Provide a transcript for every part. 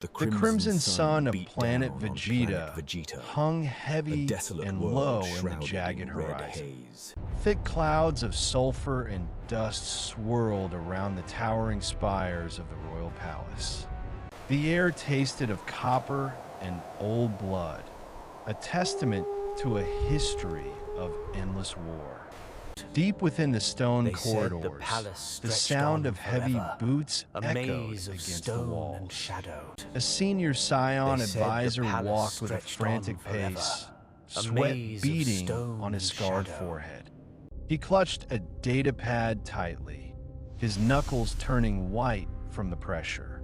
The crimson sun of planet Vegeta Vegeta, hung heavy and low in the jagged horizon. Thick clouds of sulfur and dust swirled around the towering spires of the royal palace. The air tasted of copper and old blood, a testament to a history of endless war. Deep within the stone corridors, the sound of heavy boots echoed against the walls. A senior Scion advisor walked with a frantic pace, sweat beading on his scarred forehead. He clutched a datapad tightly, his knuckles turning white from the pressure.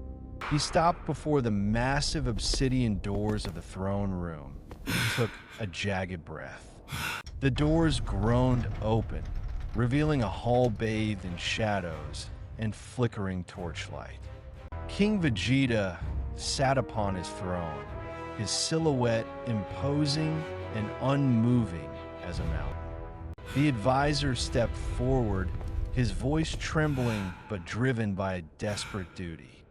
He stopped before the massive obsidian doors of the throne room and took a jagged breath. The doors groaned open, revealing a hall bathed in shadows and flickering torchlight. King Vegeta sat upon his throne, his silhouette imposing and unmoving as a mountain. The advisor stepped forward, his voice trembling but driven by a desperate duty.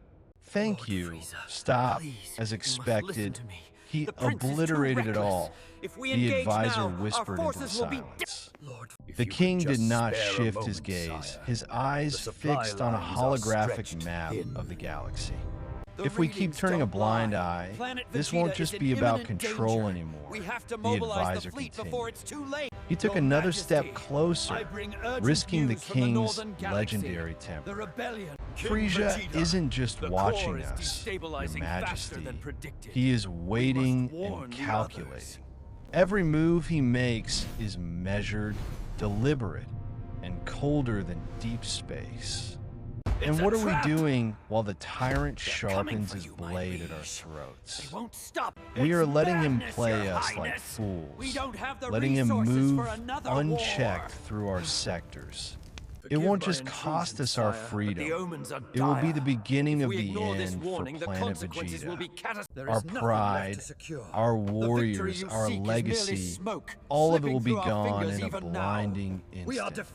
"Thank you. Stop." As expected, he obliterated it all. The advisor whispered into the silence. The king did not shift his gaze, his eyes fixed on a holographic map of the galaxy. If we keep turning a blind eye, this won't just be about control anymore, the advisor continued. He took another step closer, risking the king's legendary temper. Frieza isn't just watching us, Your Majesty. He is waiting and calculating. Every move he makes is measured, deliberate, and colder than deep space. And what are we doing while the tyrant sharpens his blade at our throats? We are letting him play us like fools, letting him move unchecked through our sectors. It won't just cost us our freedom. It will be the beginning of the end for planet Vegeta. Our pride, our warriors, our legacy, all of it will be gone in a blinding instant.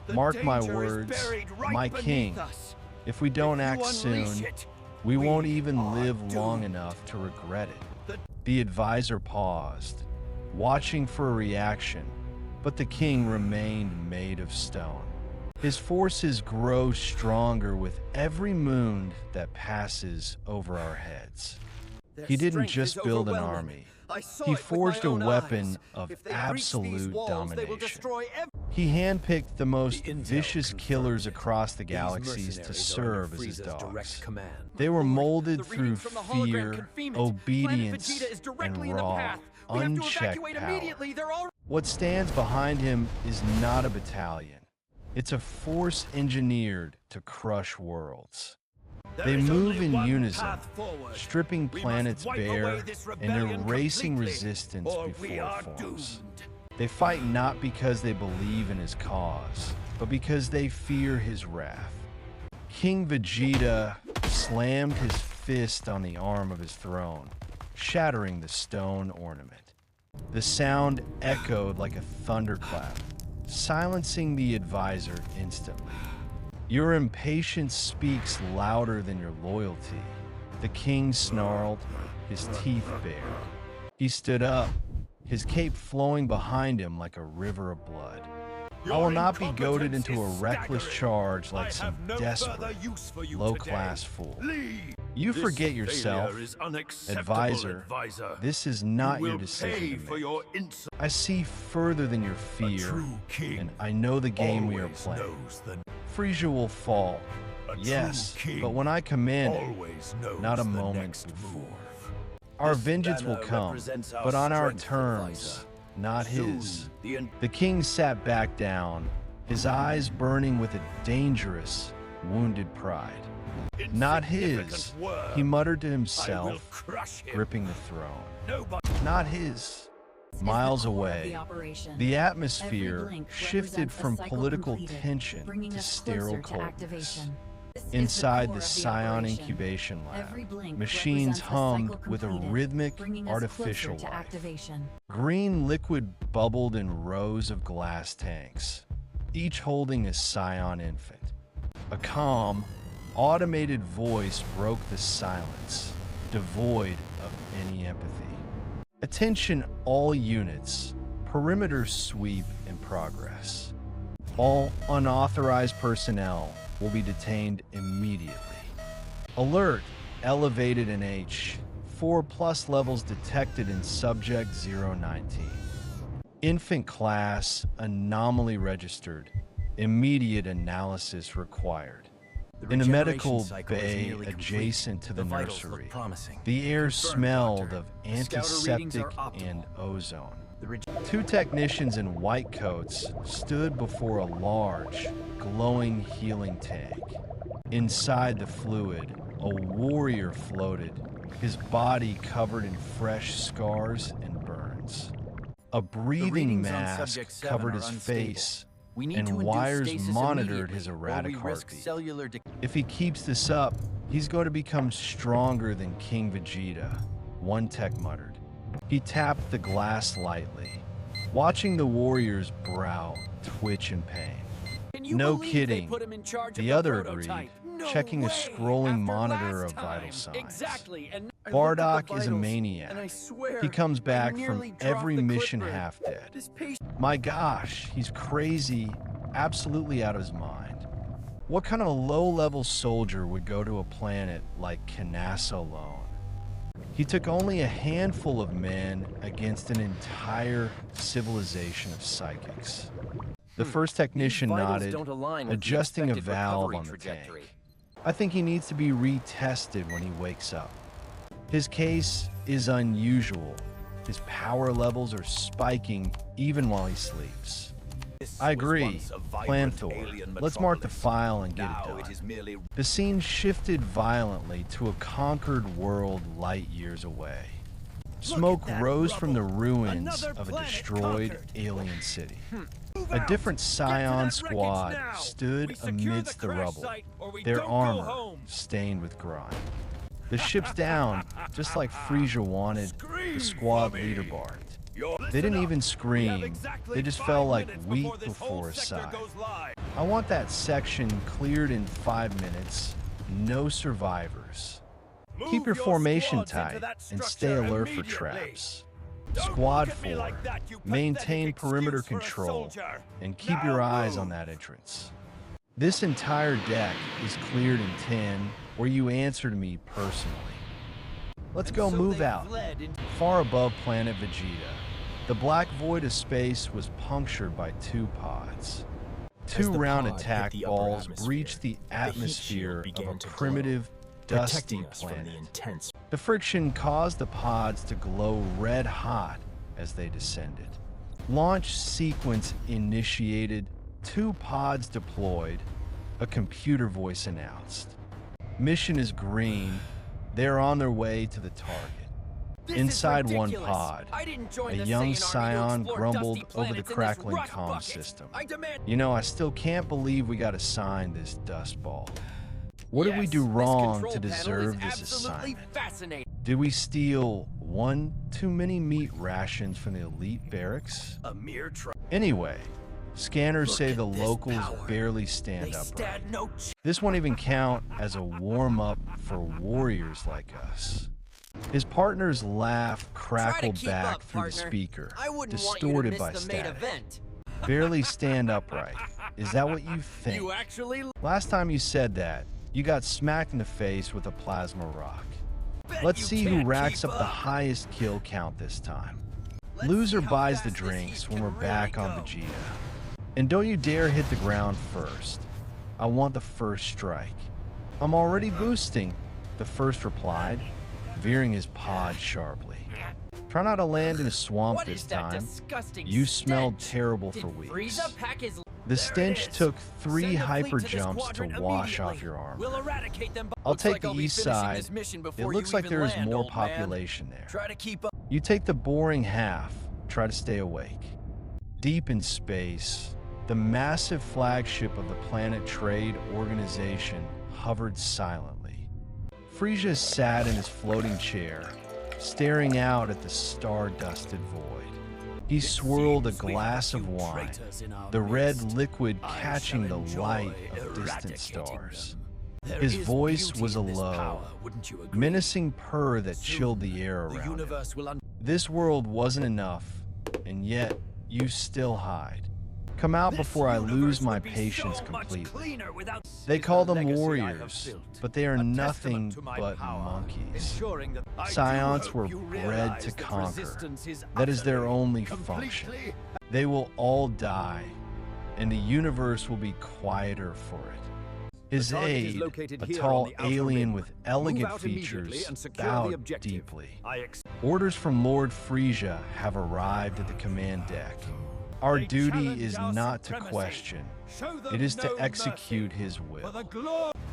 Mark my words, my king, if we don't act soon, we won't even live long enough to regret it. The advisor paused, watching for a reaction, but the king remained made of stone. His forces grow stronger with every moon that passes over our heads. He didn't just build an army. He forged a weapon of absolute domination. He handpicked the most vicious killers across the galaxies to serve as his dogs. They were molded through fear, obedience, and raw, unchecked power. What stands behind him is not a battalion. It's a force engineered to crush worlds. They move in unison, stripping planets bare and erasing resistance before it forms. They fight not because they believe in his cause, but because they fear his wrath. King Vegeta slammed his fist on the arm of his throne, shattering the stone ornament. The sound echoed like a thunderclap, silencing the advisor instantly. Your impatience speaks louder than your loyalty. The king snarled, his teeth bare. He stood up, his cape flowing behind him like a river of blood. I will not be goaded into a reckless charge like some desperate, low-class fool. You forget yourself, advisor. This is not your decision to make. I see further than your fear, and I know the game we are playing. Frieza will fall, yes, but when I command it, not a moment before. Our vengeance will come, but on our terms, not his. The king sat back down, his eyes burning with a dangerous, wounded pride. Not his, he muttered to himself, gripping the throne. Not his. Miles away, the atmosphere shifted from political tension to sterile coldness. Inside the Scion incubation lab, machines hummed with a rhythmic, artificial life. Green liquid bubbled in rows of glass tanks, each holding a Scion infant. A calm, automated voice broke the silence. devoid of any empathy. Attention all units, perimeter sweep in progress. All unauthorized personnel will be detained immediately. Alert, elevated in H, 4+ levels detected in subject 019. Infant class, anomaly registered, immediate analysis required. In a medical bay adjacent to the nursery, the air smelled of antiseptic and ozone. 2 technicians in white coats stood before a large, glowing healing tank. Inside the fluid, a warrior floated, his body covered in fresh scars and burns. A breathing mask covered his face, and wires monitored his erratic heartbeat. If he keeps this up, he's going to become stronger than King Vegeta, one tech muttered. He tapped the glass lightly, watching the warrior's brow twitch in pain. No kidding, the other agreed, checking a scrolling monitor of vital signs. Bardock is a maniac. He comes back from every mission half dead. My gosh, he's crazy, absolutely out of his mind. What kind of low-level soldier would go to a planet like Kanassa alone? He took only a handful of men against an entire civilization of psychics. The first technician nodded, adjusting a valve on the tank. I think he needs to be retested when he wakes up. His case is unusual. His power levels are spiking even while he sleeps. I agree. Plan Thor. Let's mark the file and get it done. The scene shifted violently to a conquered world light years away. Smoke rose from the ruins of a destroyed alien city. A different Scion squad stood amidst the rubble, their armor stained with grime. The ship's down, just like Frieza wanted, the squad leader barked. They didn't even scream, they just fell like wheat before a sigh. I want that section cleared in 5 minutes, no survivors. Keep your formation tight and stay alert for traps. Squad 4, maintain perimeter control and keep your eyes on that entrance. This entire deck is cleared in 10, or you answer to me personally. Let's go move out. Far above planet Vegeta, the black void of space was punctured by 2 pods. 2 round attack balls breached the atmosphere of a primitive, dusty planet. The friction caused the pods to glow red hot as they descended. Launch sequence initiated, 2 pods deployed, a computer voice announced. Mission is green, they're on their way to the target. Inside one pod, a young Scion grumbled over the crackling comm system. You know, I still can't believe we got assigned this dust ball. What did we do wrong to deserve this assignment? Did we steal 1 too many meat rations from the elite barracks? Anyway, scanners say the locals barely stand upright. This won't even count as a warm-up for warriors like us. His partner's laugh crackled back through the speaker, distorted by static. Barely stand upright. Is that what you think? Last time you said that, you got smacked in the face with a plasma rock. Let's see who racks up the highest kill count this time. Loser buys the drinks when we're back on Vegeta. And don't you dare hit the ground first. I want the first strike. I'm already boosting, the first replied, veering his pod sharply. Try not to land in a swamp this time. You smelled terrible for weeks. The stench took 3 hyper jumps to wash off your armor. I'll take the east side. It looks like there is more population there. You take the boring half. Try to stay awake. Deep in space, the massive flagship of the Planet Trade Organization hovered silently. Frieza sat in his floating chair, staring out at the star-dusted void. He swirled a glass of wine, the red liquid catching the light of distant stars. His voice was a low, menacing purr that chilled the air around him. This world wasn't enough, and yet you still hide. Come out before I lose my patience completely. They call them warriors, but they are nothing but monkeys. Saiyans were bred to conquer. That is their only function. They will all die, and the universe will be quieter for it. His aide, a tall alien with elegant features, bowed deeply. Orders from Lord Frieza have arrived at the command deck. Our duty is not to question. It is to execute his will.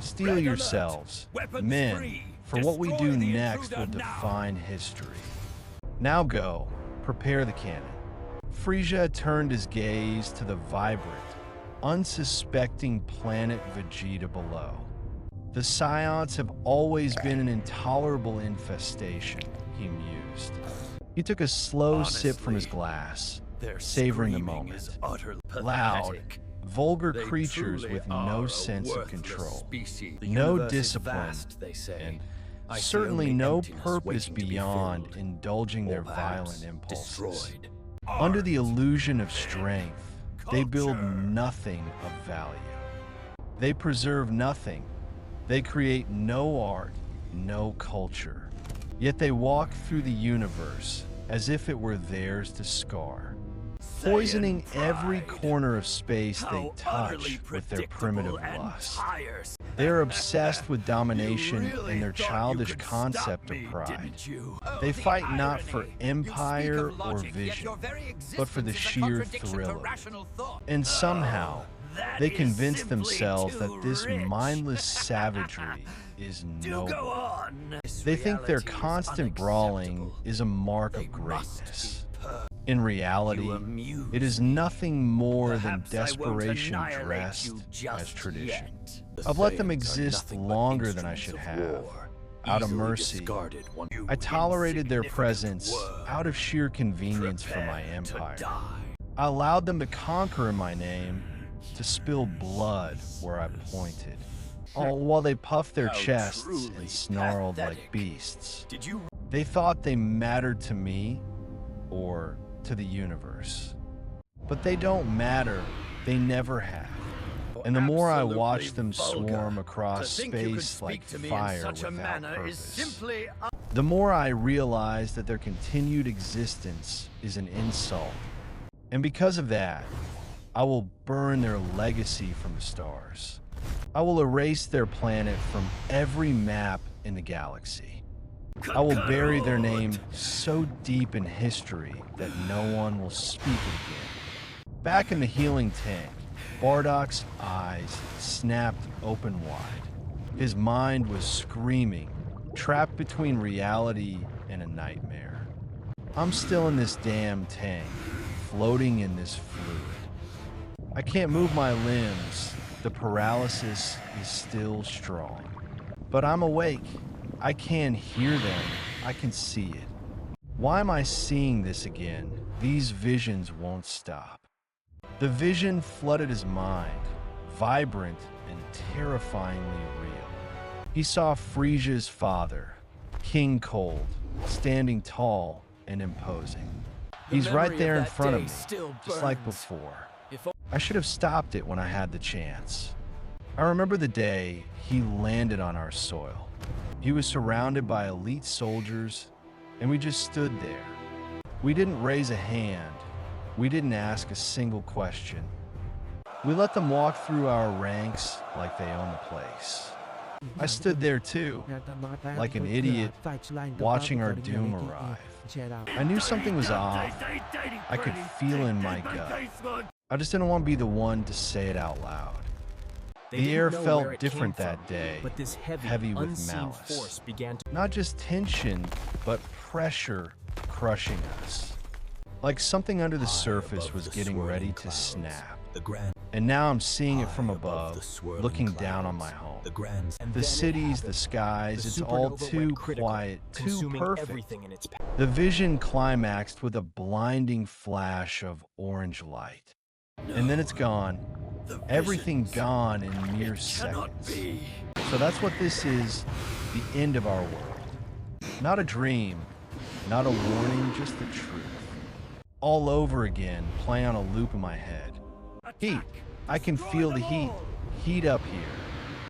Steel yourselves, men, for what we do next will define history. Now go, prepare the cannon. Frieza turned his gaze to the vibrant, unsuspecting planet Vegeta below. The Saiyans have always been an intolerable infestation, he mused. He took a slow sip from his glass, savoring the moment. Loud, vulgar creatures with no sense of control, no discipline, and certainly no purpose beyond indulging their violent impulses. Under the illusion of strength, they build nothing of value. They preserve nothing. They create no art, no culture. Yet they walk through the universe as if it were theirs to scar, poisoning every corner of space they touch with their primitive lust. They are obsessed with domination and their childish concept of pride. They fight not for empire or vision, but for the sheer thrill of it. And somehow, they convince themselves that this mindless savagery is noble. They think their constant brawling is a mark of greatness. In reality, it is nothing more than desperation dressed as tradition. I've let them exist longer than I should have, out of mercy. I tolerated their presence out of sheer convenience for my empire. I allowed them to conquer in my name, to spill blood where I pointed, all while they puffed their chests and snarled like beasts. They thought they mattered to me, or to the universe. But they don't matter, they never have. And the more I watch them swarm across space like fire without purpose, the more I realize that their continued existence is an insult. And because of that, I will burn their legacy from the stars. I will erase their planet from every map in the galaxy. I will bury their name so deep in history that no one will speak it again. Back in the healing tank, Bardock's eyes snapped open wide. His mind was screaming, trapped between reality and a nightmare. I'm still in this damn tank, floating in this fluid. I can't move my limbs. The paralysis is still strong. But I'm awake. I can hear them. I can see it. Why am I seeing this again? These visions won't stop. The vision flooded his mind, vibrant and terrifyingly real. He saw Frieza's father, King Cold, standing tall and imposing. He's right there in front of me, just like before. I should have stopped it when I had the chance. I remember the day he landed on our soil. He was surrounded by elite soldiers, and we just stood there. We didn't raise a hand. We didn't ask a single question. We let them walk through our ranks like they own the place. I stood there too, like an idiot, watching our doom arrive. I knew something was off. I could feel in my gut. I just didn't want to be the one to say it out loud. The air felt different that day, heavy with malice. Not just tension, but pressure crushing us. Like something under the surface was getting ready to snap. And now I'm seeing it from above, looking down on my home. The cities, the skies, it's all too quiet, too perfect. The vision climaxed with a blinding flash of orange light. And then it's gone, Everything gone in mere seconds. So that's what this is, the end of our world. Not a dream, not a warning, just the truth. All over again, playing on a loop in my head. Heat. I can feel the heat. Heat up here.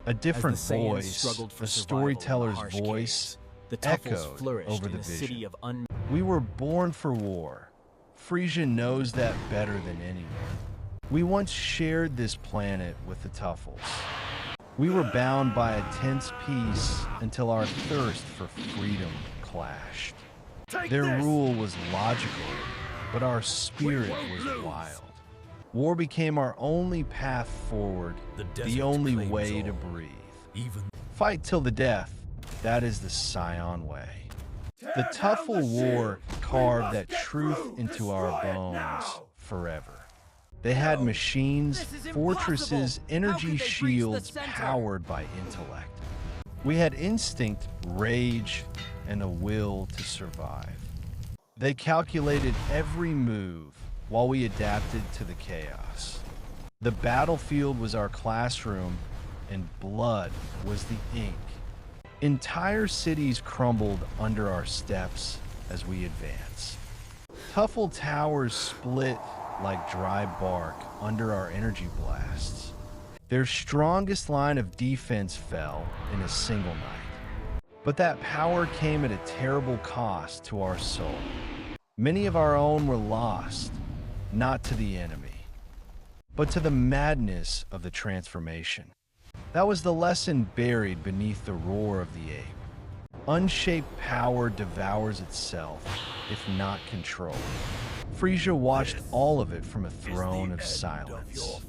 A different voice, the storyteller's voice, echoed over the vision. We were born for war. Frieza knows that better than anyone. We once shared this planet with the Tuffles. We were bound by a tense peace until our thirst for freedom clashed. Their rule was logical, but our spirit was wild. War became our only path forward, the only way to breathe. Fight till the death, that is the Saiyan way. The Tuffle War carved that truth into our bones forever. They had machines, fortresses, energy shields powered by intellect. We had instinct, rage, and a will to survive. They calculated every move while we adapted to the chaos. The battlefield was our classroom, and blood was the ink. Entire cities crumbled under our steps as we advanced. Tuffle towers split like dry bark under our energy blasts. Their strongest line of defense fell in a single night. But that power came at a terrible cost to our soul. Many of our own were lost, not to the enemy, but to the madness of the transformation. That was the lesson buried beneath the roar of the ape. Unshaped power devours itself, if not controlled. Frieza watched all of it from a throne of silence.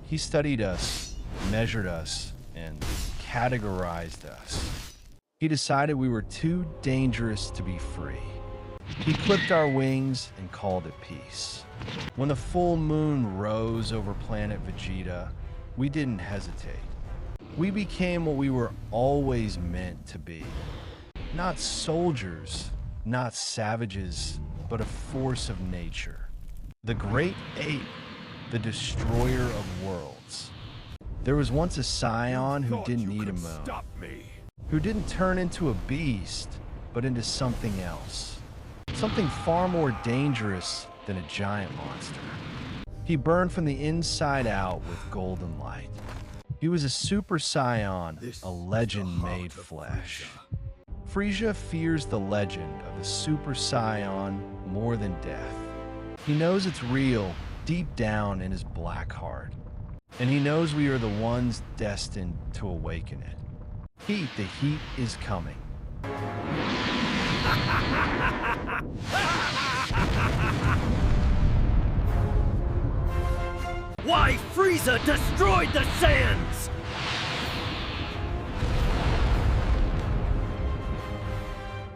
He studied us, measured us, and categorized us. He decided we were too dangerous to be free. He clipped our wings and called it peace. When the full moon rose over planet Vegeta, we didn't hesitate. We became what we were always meant to be. Not soldiers, not savages, but a force of nature. The great ape, the destroyer of worlds. There was once a Saiyan who didn't need a moon, who didn't turn into a beast, but into something else. Something far more dangerous than a giant monster. He burned from the inside out with golden light. He was a Super Saiyan, a legend made flesh. Frieza fears the legend of the Super Saiyan more than death. He knows it's real deep down in his black heart. And he knows we are the ones destined to awaken it. Heat, the heat is coming. Why Frieza destroyed the Saiyans!